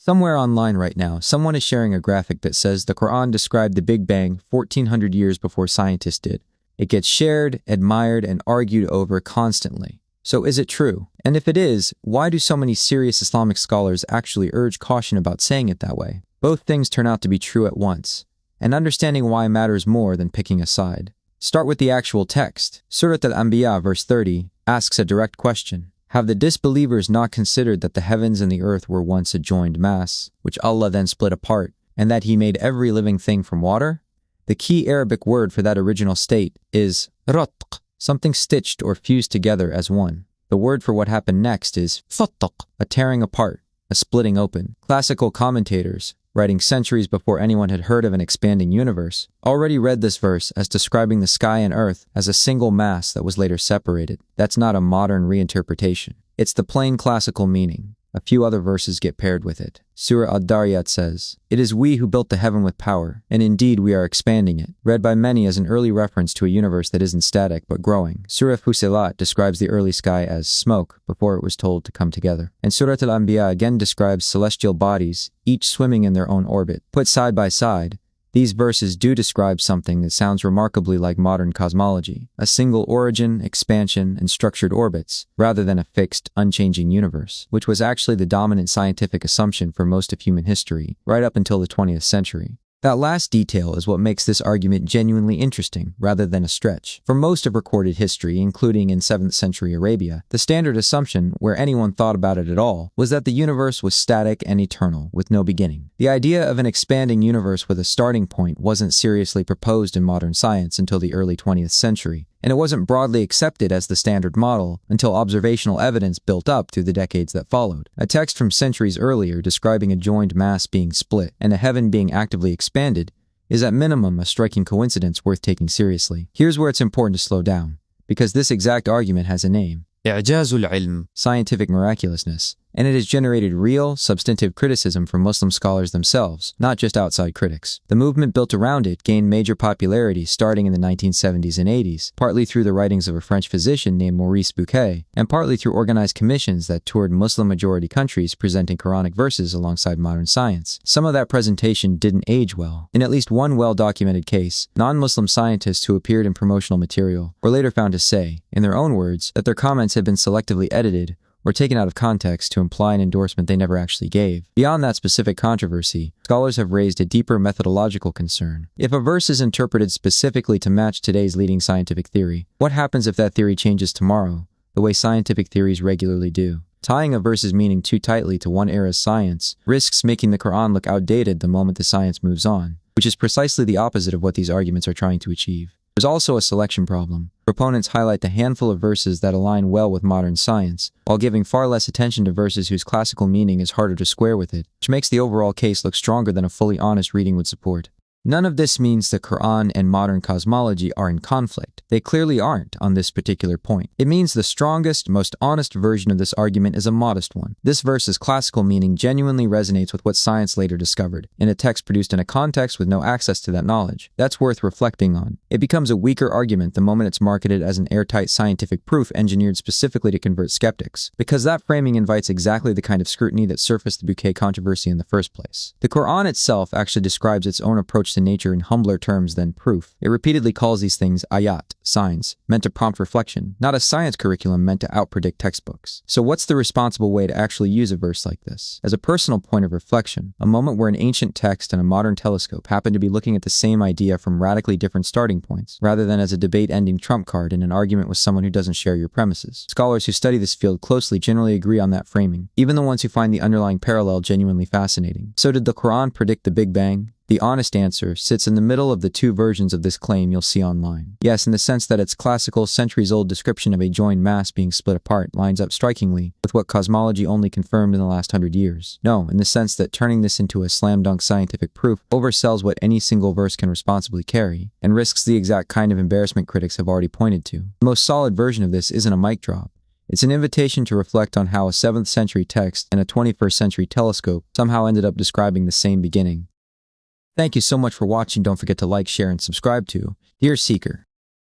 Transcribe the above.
Somewhere online right now, someone is sharing a graphic that says the Qur'an described the Big Bang 1400 years before scientists did. It gets shared, admired, and argued over constantly. So is it true? And if it is, why do so many serious Islamic scholars actually urge caution about saying it that way? Both things turn out to be true at once, and understanding why matters more than picking a side. Start with the actual text. Surat Al-Anbiya, verse 30, asks a direct question. Have the disbelievers not considered that the heavens and the earth were once a joined mass, which Allah then split apart, and that He made every living thing from water? The key Arabic word for that original state is ratq, something stitched or fused together as one. The word for what happened next is fatq, a tearing apart, a splitting open. Classical commentators, writing centuries before anyone had heard of an expanding universe, already read this verse as describing the sky and earth as a single mass that was later separated. That's not a modern reinterpretation. It's the plain classical meaning. A few other verses get paired with it. Surah Ad-Dariyat says, "It is we who built the heaven with power, and indeed we are expanding it," read by many as an early reference to a universe that isn't static but growing. Surah Fusilat describes the early sky as smoke before it was told to come together. And Surah Al-Anbiya again describes celestial bodies, each swimming in their own orbit. Put side by side, these verses do describe something that sounds remarkably like modern cosmology, a single origin, expansion, and structured orbits, rather than a fixed, unchanging universe, which was actually the dominant scientific assumption for most of human history, right up until the 20th century. That last detail is what makes this argument genuinely interesting, rather than a stretch. For most of recorded history, including in 7th century Arabia, the standard assumption, where anyone thought about it at all, was that the universe was static and eternal, with no beginning. The idea of an expanding universe with a starting point wasn't seriously proposed in modern science until the early 20th century, and it wasn't broadly accepted as the standard model until observational evidence built up through the decades that followed. A text from centuries earlier describing a joined mass being split and a heaven being actively expanded is at minimum a striking coincidence worth taking seriously. Here's where it's important to slow down, because this exact argument has a name. I'jazul ilm, scientific miraculousness, and it has generated real, substantive criticism from Muslim scholars themselves, not just outside critics. The movement built around it gained major popularity starting in the 1970s and 80s, partly through the writings of a French physician named Maurice Bucaille, and partly through organized commissions that toured Muslim-majority countries presenting Quranic verses alongside modern science. Some of that presentation didn't age well. In at least one well-documented case, non-Muslim scientists who appeared in promotional material were later found to say, in their own words, that their comments had been selectively edited or taken out of context to imply an endorsement they never actually gave. Beyond that specific controversy, scholars have raised a deeper methodological concern. If a verse is interpreted specifically to match today's leading scientific theory, what happens if that theory changes tomorrow, the way scientific theories regularly do? Tying a verse's meaning too tightly to one era's science risks making the Qur'an look outdated the moment the science moves on, which is precisely the opposite of what these arguments are trying to achieve. There's also a selection problem. Proponents highlight the handful of verses that align well with modern science, while giving far less attention to verses whose classical meaning is harder to square with it, which makes the overall case look stronger than a fully honest reading would support. None of this means the Qur'an and modern cosmology are in conflict. They clearly aren't on this particular point. It means the strongest, most honest version of this argument is a modest one. This verse's classical meaning genuinely resonates with what science later discovered, in a text produced in a context with no access to that knowledge. That's worth reflecting on. It becomes a weaker argument the moment it's marketed as an airtight scientific proof engineered specifically to convert skeptics, because that framing invites exactly the kind of scrutiny that surfaced the Bucaille controversy in the first place. The Qur'an itself actually describes its own approach to nature in humbler terms than proof. It repeatedly calls these things ayat, signs, meant to prompt reflection, not a science curriculum meant to outpredict textbooks. So what's the responsible way to actually use a verse like this? As a personal point of reflection, a moment where an ancient text and a modern telescope happen to be looking at the same idea from radically different starting points, rather than as a debate-ending trump card in an argument with someone who doesn't share your premises. Scholars who study this field closely generally agree on that framing, even the ones who find the underlying parallel genuinely fascinating. So did the Qur'an predict the Big Bang? The honest answer sits in the middle of the two versions of this claim you'll see online. Yes, in the sense that its classical, centuries-old description of a joined mass being split apart lines up strikingly with what cosmology only confirmed in the last 100 years. No, in the sense that turning this into a slam-dunk scientific proof oversells what any single verse can responsibly carry, and risks the exact kind of embarrassment critics have already pointed to. The most solid version of this isn't a mic drop. It's an invitation to reflect on how a 7th century text and a 21st century telescope somehow ended up describing the same beginning. Thank you so much for watching. Don't forget to like, share, and subscribe to Dear Seeker.